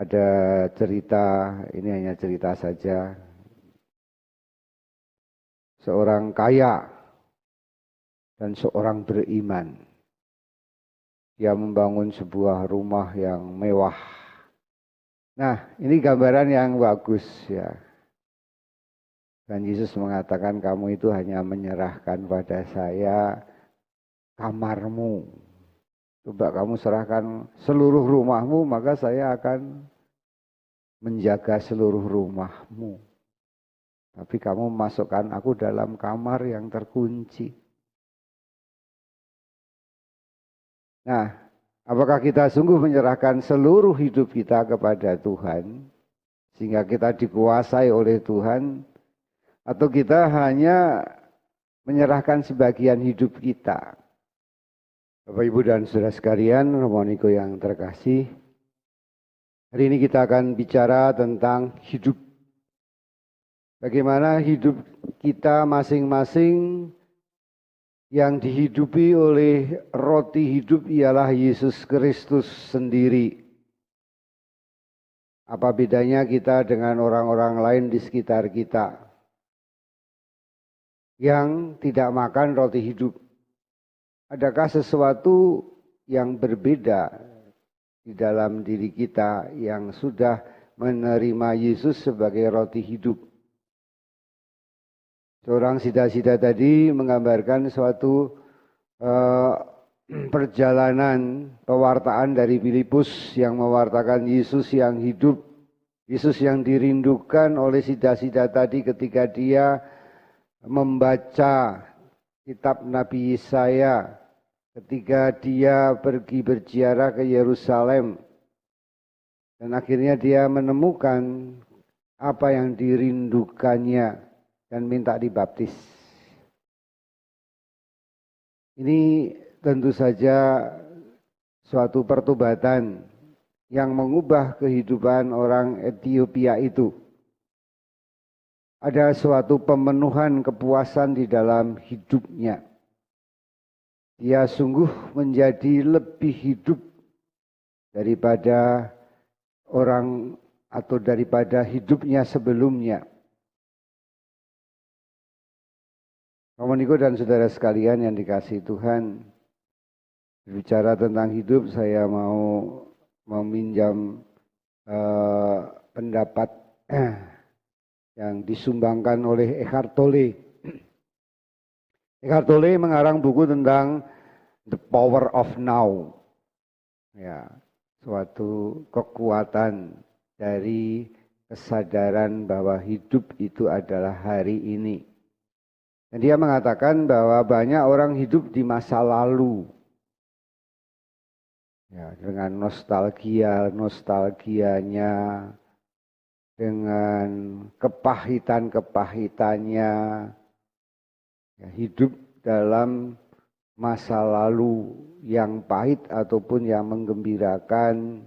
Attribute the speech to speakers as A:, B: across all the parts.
A: Ada cerita, ini hanya cerita saja. Seorang kaya dan seorang beriman. Dia membangun sebuah rumah yang mewah. Nah, ini gambaran yang bagus ya. Dan Yesus mengatakan kamu itu hanya menyerahkan pada saya kamarmu. Coba kamu serahkan seluruh rumahmu, maka saya akan menjaga seluruh rumahmu. Tapi kamu masukkan aku dalam kamar yang terkunci. Nah, apakah kita sungguh menyerahkan seluruh hidup kita kepada Tuhan, sehingga kita dikuasai oleh Tuhan, atau kita hanya menyerahkan sebagian hidup kita? Bapak, Ibu, dan saudara sekalian, Romoniko yang terkasih, hari ini kita akan bicara tentang hidup. Bagaimana hidup kita masing-masing yang dihidupi oleh roti hidup ialah Yesus Kristus sendiri. Apa bedanya kita dengan orang-orang lain di sekitar kita yang tidak makan roti hidup? Adakah sesuatu yang berbeda di dalam diri kita yang sudah menerima Yesus sebagai roti hidup? Seorang sida-sida tadi menggambarkan suatu perjalanan pewartaan dari Filipus yang mewartakan Yesus yang hidup, Yesus yang dirindukan oleh sida-sida tadi ketika dia membaca kitab Nabi Yesaya, ketika dia pergi berziarah ke Yerusalem, dan akhirnya dia menemukan apa yang dirindukannya dan minta dibaptis. Ini tentu saja suatu pertobatan yang mengubah kehidupan orang Ethiopia itu. Ada suatu pemenuhan kepuasan di dalam hidupnya. Dia sungguh menjadi lebih hidup daripada orang atau daripada hidupnya sebelumnya. Romoniko dan saudara sekalian yang dikasihi Tuhan, berbicara tentang hidup, saya mau meminjam pendapat yang disumbangkan oleh Eckhart Tolle. Eckhart Tolle mengarang buku tentang The Power of Now. Ya, suatu kekuatan dari kesadaran bahwa hidup itu adalah hari ini. Dan dia mengatakan bahwa banyak orang hidup di masa lalu. Ya, dengan nostalgianya, dengan kepahitannya, ya, hidup dalam masa lalu yang pahit ataupun yang menggembirakan.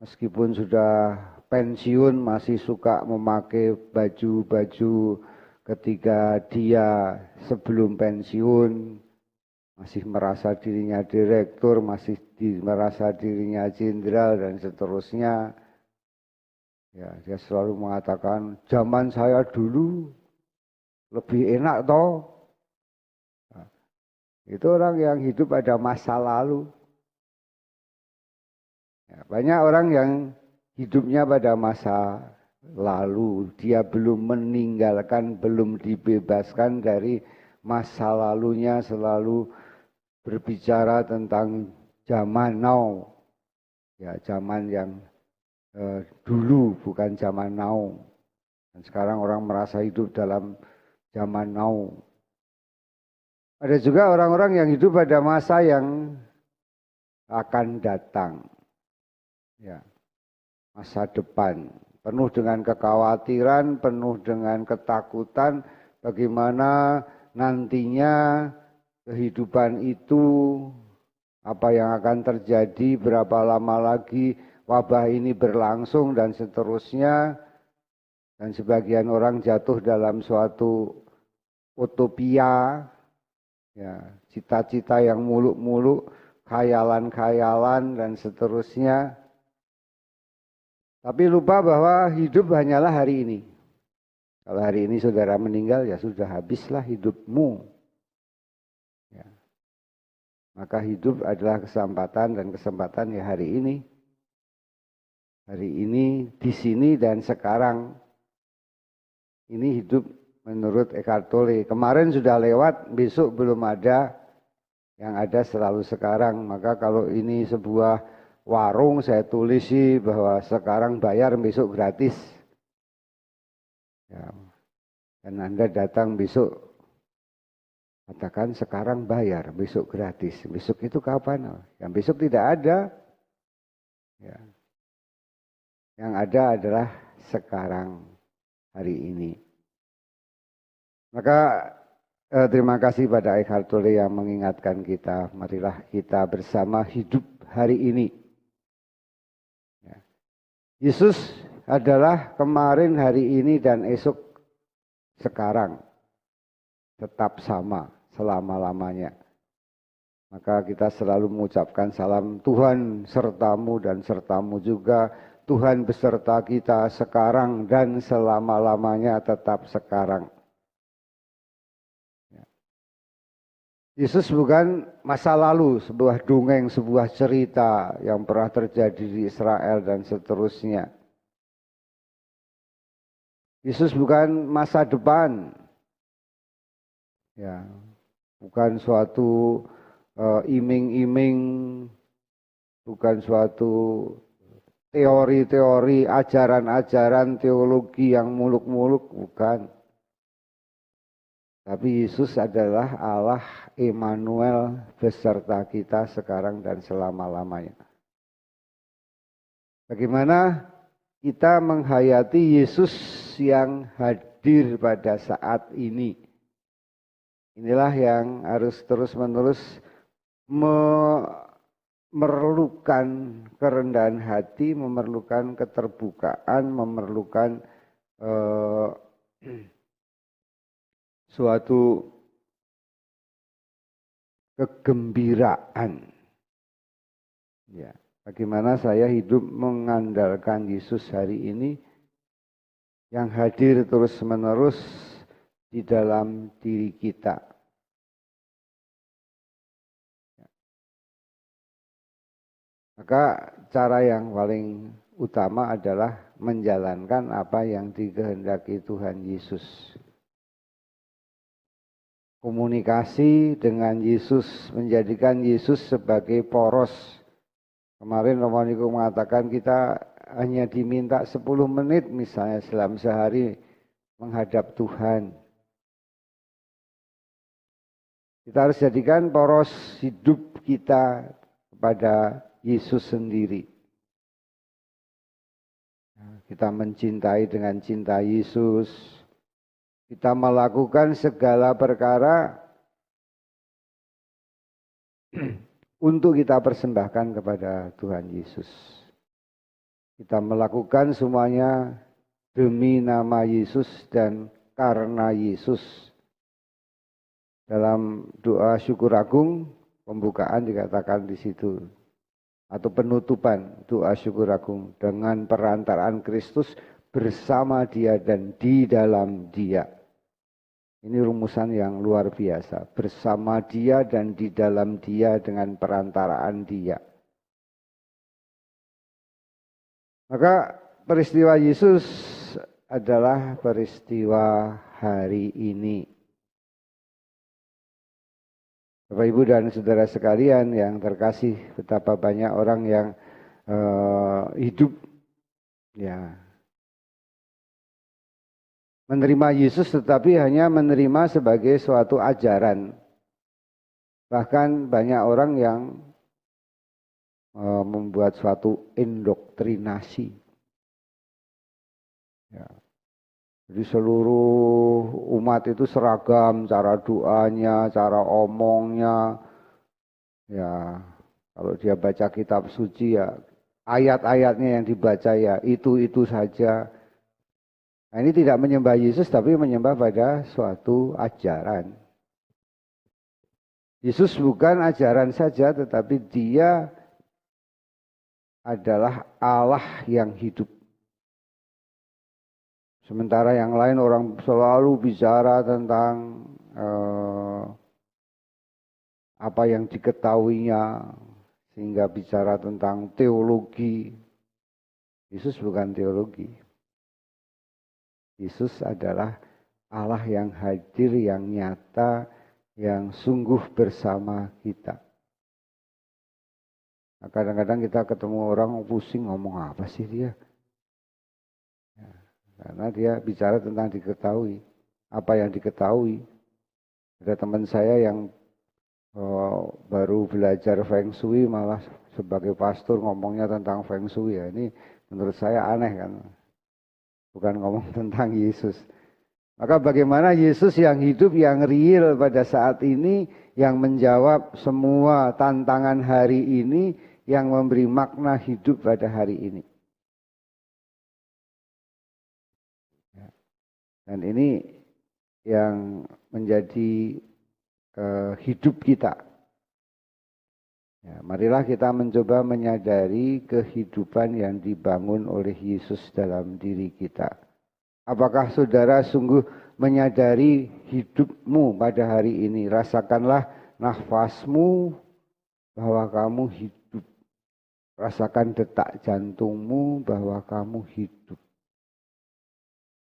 A: Meskipun sudah pensiun masih suka memakai baju-baju ketika dia sebelum pensiun, masih merasa dirinya direktur, masih merasa dirinya jenderal dan seterusnya. Ya, dia selalu mengatakan, zaman saya dulu lebih enak toh. Nah, itu orang yang hidup pada masa lalu. Ya, banyak orang yang hidupnya pada masa lalu. Dia belum meninggalkan, belum dibebaskan dari masa lalunya, selalu berbicara tentang zaman now. Ya, zaman yang dulu, bukan zaman now. Dan sekarang orang merasa hidup dalam zaman now. Ada juga orang-orang yang hidup pada masa yang akan datang. Ya, masa depan. Penuh dengan kekhawatiran, penuh dengan ketakutan. Bagaimana nantinya kehidupan itu, apa yang akan terjadi, berapa lama lagi wabah ini berlangsung dan seterusnya. Dan sebagian orang jatuh dalam suatu utopia, ya, cita-cita yang muluk-muluk, khayalan-khayalan dan seterusnya. Tapi lupa bahwa hidup hanyalah hari ini. Kalau hari ini saudara meninggal, ya sudah habislah hidupmu. Ya. Maka hidup adalah kesempatan, dan kesempatan ya hari ini. Hari ini, di sini, dan sekarang. Ini hidup menurut Eckhart Tolle. Kemarin sudah lewat, besok belum ada. Yang ada selalu sekarang. Maka kalau ini sebuah warung, saya tulis sih bahwa sekarang bayar, besok gratis. Ya. Dan Anda datang besok, katakan sekarang bayar, besok gratis. Besok itu kapan? Yang besok tidak ada. Ya. Yang ada adalah sekarang, hari ini. Maka terima kasih pada Eckhart Tolle yang mengingatkan kita, marilah kita bersama hidup hari ini. Ya. Yesus adalah kemarin, hari ini, dan esok, sekarang. Tetap sama selama-lamanya. Maka kita selalu mengucapkan salam Tuhan sertamu dan sertamu juga. Tuhan beserta kita sekarang dan selama-lamanya, tetap sekarang. Yesus bukan masa lalu, sebuah dongeng, sebuah cerita yang pernah terjadi di Israel dan seterusnya. Yesus bukan masa depan. Ya, bukan suatu iming-iming, bukan suatu teori-teori, ajaran-ajaran teologi yang muluk-muluk, bukan. Tapi Yesus adalah Allah Immanuel beserta kita sekarang dan selama-lamanya. Bagaimana kita menghayati Yesus yang hadir pada saat ini? Inilah yang harus terus-menerus memerlukan kerendahan hati, memerlukan keterbukaan, memerlukan suatu kegembiraan. Ya, bagaimana saya hidup mengandalkan Yesus hari ini yang hadir terus-menerus di dalam diri kita. Maka cara yang paling utama adalah menjalankan apa yang dikehendaki Tuhan Yesus. Komunikasi dengan Yesus, menjadikan Yesus sebagai poros. Kemarin Romaniko mengatakan kita hanya diminta 10 menit misalnya dalam sehari menghadap Tuhan. Kita harus jadikan poros hidup kita kepada Yesus sendiri. Kita mencintai dengan cinta Yesus. Kita melakukan segala perkara untuk kita persembahkan kepada Tuhan Yesus. Kita melakukan semuanya demi nama Yesus dan karena Yesus. Dalam doa syukur agung, pembukaan dikatakan di situ. Atau penutupan doa syukur agung, dengan perantaraan Kristus bersama Dia dan di dalam Dia. Ini rumusan yang luar biasa. Bersama Dia dan di dalam Dia dengan perantaraan Dia. Maka peristiwa Yesus adalah peristiwa hari ini. Bapak, Ibu, dan saudara sekalian yang terkasih, betapa banyak orang yang hidup ya menerima Yesus tetapi hanya menerima sebagai suatu ajaran. Bahkan banyak orang yang membuat suatu indoktrinasi. Ya. Jadi seluruh umat itu seragam, cara doanya, cara omongnya. Ya, kalau dia baca kitab suci ya ayat-ayatnya yang dibaca ya itu saja. Nah, ini tidak menyembah Yesus tapi menyembah pada suatu ajaran. Yesus bukan ajaran saja tetapi Dia adalah Allah yang hidup. Sementara yang lain orang selalu bicara tentang apa yang diketahuinya, sehingga bicara tentang teologi. Yesus bukan teologi. Yesus adalah Allah yang hadir, yang nyata, yang sungguh bersama kita. Nah, kadang-kadang kita ketemu orang pusing, ngomong apa sih dia? Ya, karena dia bicara tentang diketahui. Apa yang diketahui. Ada teman saya yang baru belajar Feng Shui, malah sebagai pastor ngomongnya tentang Feng Shui. Ya, ini menurut saya aneh kan. Bukan ngomong tentang Yesus. Maka bagaimana Yesus yang hidup, yang real pada saat ini, yang menjawab semua tantangan hari ini, yang memberi makna hidup pada hari ini. Dan ini yang menjadi hidup kita. Ya, marilah kita mencoba menyadari kehidupan yang dibangun oleh Yesus dalam diri kita. Apakah saudara sungguh menyadari hidupmu pada hari ini? Rasakanlah nafasmu bahwa kamu hidup. Rasakan detak jantungmu bahwa kamu hidup.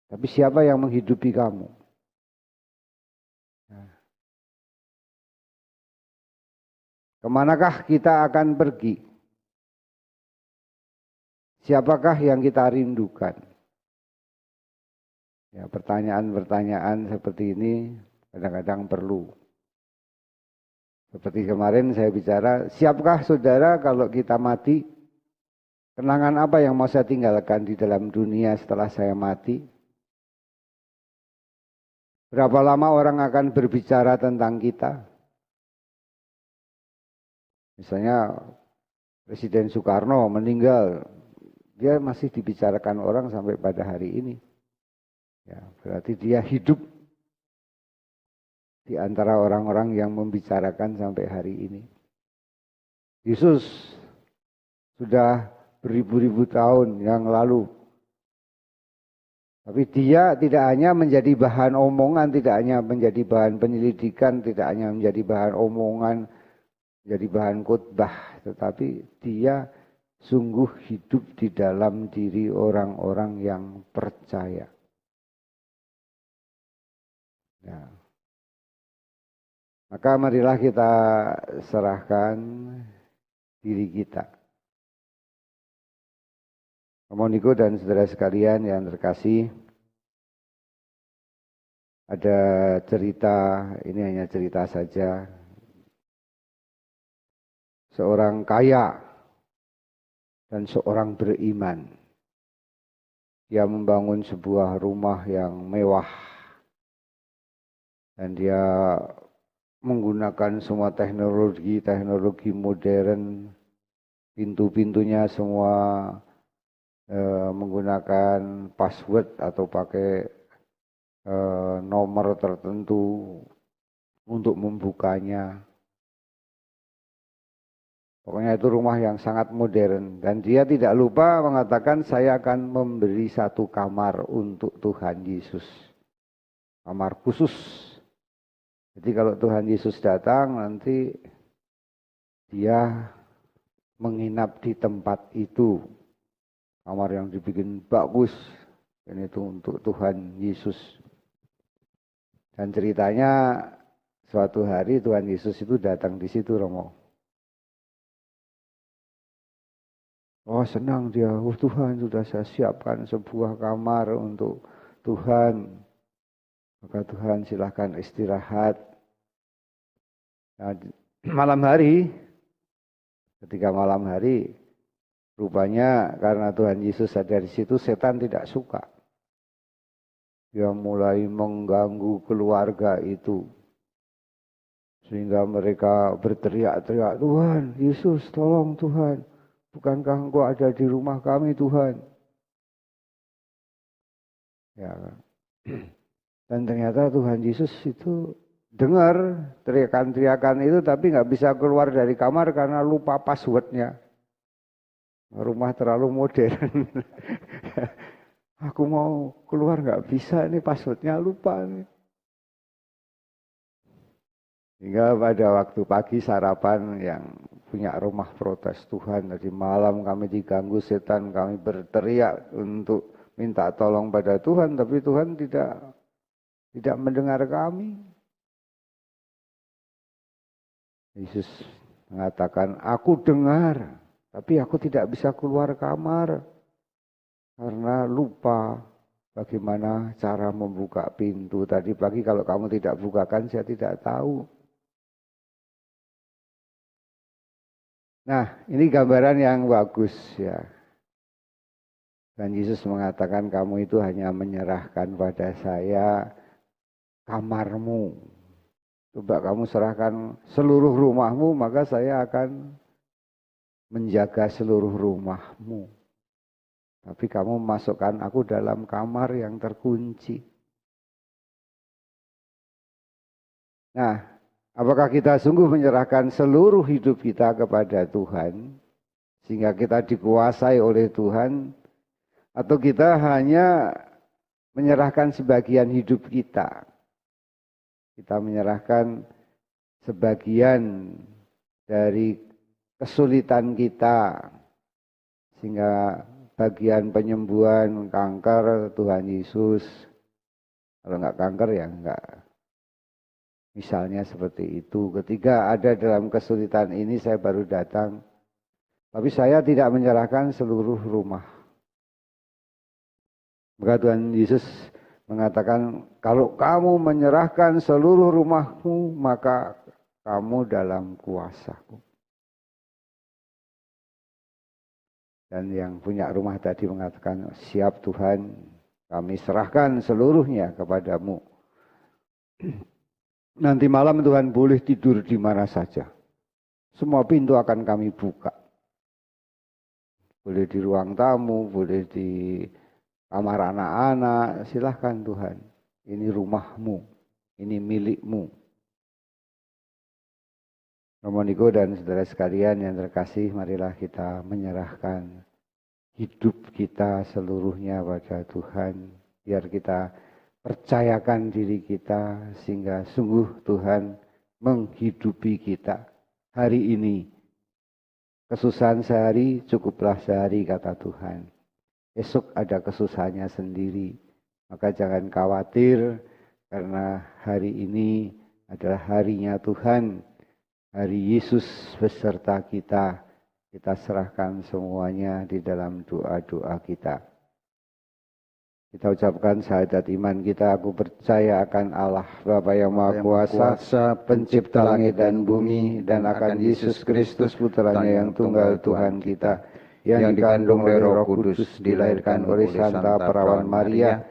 A: Tapi siapa yang menghidupi kamu? Nah. Kemanakah kita akan pergi? Siapakah yang kita rindukan? Ya, pertanyaan-pertanyaan seperti ini kadang-kadang perlu. Seperti kemarin saya bicara, siapkah saudara kalau kita mati? Kenangan apa yang mau saya tinggalkan di dalam dunia setelah saya mati? Berapa lama orang akan berbicara tentang kita? Misalnya Presiden Soekarno meninggal, dia masih dibicarakan orang sampai pada hari ini. Ya, berarti dia hidup di antara orang-orang yang membicarakan sampai hari ini. Yesus sudah beribu-ribu tahun yang lalu. Tapi dia tidak hanya menjadi bahan omongan, tidak hanya menjadi bahan penyelidikan, tidak hanya menjadi bahan omongan, menjadi bahan khotbah, tetapi dia sungguh hidup di dalam diri orang-orang yang percaya. Ya. Maka marilah kita serahkan diri kita. Moniko dan saudara sekalian yang terkasih, ada cerita, ini hanya cerita saja. Seorang kaya dan seorang beriman. Dia membangun sebuah rumah yang mewah. Dan dia menggunakan semua teknologi modern. Pintu-pintunya semua menggunakan password atau pakai nomor tertentu untuk membukanya. Pokoknya itu rumah yang sangat modern. Dan dia tidak lupa mengatakan, saya akan memberi satu kamar untuk Tuhan Yesus. Kamar khusus. Jadi kalau Tuhan Yesus datang, nanti dia menginap di tempat itu. Kamar yang dibikin bagus. Dan itu untuk Tuhan Yesus. Dan ceritanya suatu hari Tuhan Yesus itu datang di situ, Romo. Oh, senang dia. Oh, Tuhan, sudah saya siapkan sebuah kamar untuk Tuhan. Maka Tuhan silahkan istirahat. Nah, malam hari, ketika malam hari, rupanya karena Tuhan Yesus ada di situ, setan tidak suka. Dia mulai mengganggu keluarga itu. Sehingga mereka berteriak-teriak, Tuhan, Yesus, tolong Tuhan. Bukankah Engkau ada di rumah kami, Tuhan? Ya. Dan ternyata Tuhan Yesus itu dengar teriakan-teriakan itu, tapi nggak bisa keluar dari kamar karena lupa passwordnya. Rumah terlalu modern. Aku mau keluar nggak bisa, ini passwordnya lupa nih. Hingga pada waktu pagi sarapan yang punya rumah protes, Tuhan tadi malam kami diganggu setan, kami berteriak untuk minta tolong pada Tuhan, tapi Tuhan tidak mendengar kami. Yesus mengatakan, aku dengar, tapi aku tidak bisa keluar kamar karena lupa bagaimana cara membuka pintu. Tadi pagi kalau kamu tidak bukakan, saya tidak tahu. Nah, ini gambaran yang bagus ya. Dan Yesus mengatakan kamu itu hanya menyerahkan pada saya kamarmu. Coba kamu serahkan seluruh rumahmu, maka saya akan menjaga seluruh rumahmu. Tapi kamu masukkan aku dalam kamar yang terkunci. Nah, apakah kita sungguh menyerahkan seluruh hidup kita kepada Tuhan, sehingga kita dikuasai oleh Tuhan, atau kita hanya menyerahkan sebagian hidup kita? Kita menyerahkan sebagian dari kesulitan kita, sehingga bagian penyembuhan kanker Tuhan Yesus, kalau enggak kanker ya enggak. Misalnya seperti itu. Ketika ada dalam kesulitan ini saya baru datang. Tapi saya tidak menyerahkan seluruh rumah. Maka Tuhan Yesus mengatakan, kalau kamu menyerahkan seluruh rumahmu, maka kamu dalam kuasaku. Dan yang punya rumah tadi mengatakan, siap Tuhan, kami serahkan seluruhnya kepadamu. Nanti malam Tuhan boleh tidur di mana saja. Semua pintu akan kami buka. Boleh di ruang tamu, boleh di kamar anak-anak, silahkan Tuhan. Ini rumahmu, ini milikmu. Romo Niko dan saudara sekalian yang terkasih, marilah kita menyerahkan hidup kita seluruhnya pada Tuhan. Biar kita percayakan diri kita sehingga sungguh Tuhan menghidupi kita. Hari ini kesusahan sehari cukuplah sehari kata Tuhan. Esok ada kesusahannya sendiri. Maka jangan khawatir karena hari ini adalah harinya Tuhan. Hari Yesus beserta kita. Kita serahkan semuanya di dalam doa-doa kita. Kita ucapkan syahadat iman kita, aku percaya akan Allah Bapa yang Maha Kuasa, pencipta langit dan bumi, dan akan Yesus Kristus putranya yang tunggal Tuhan kita, yang dikandung oleh Roh Kudus, dilahirkan oleh Santa Perawan Maria,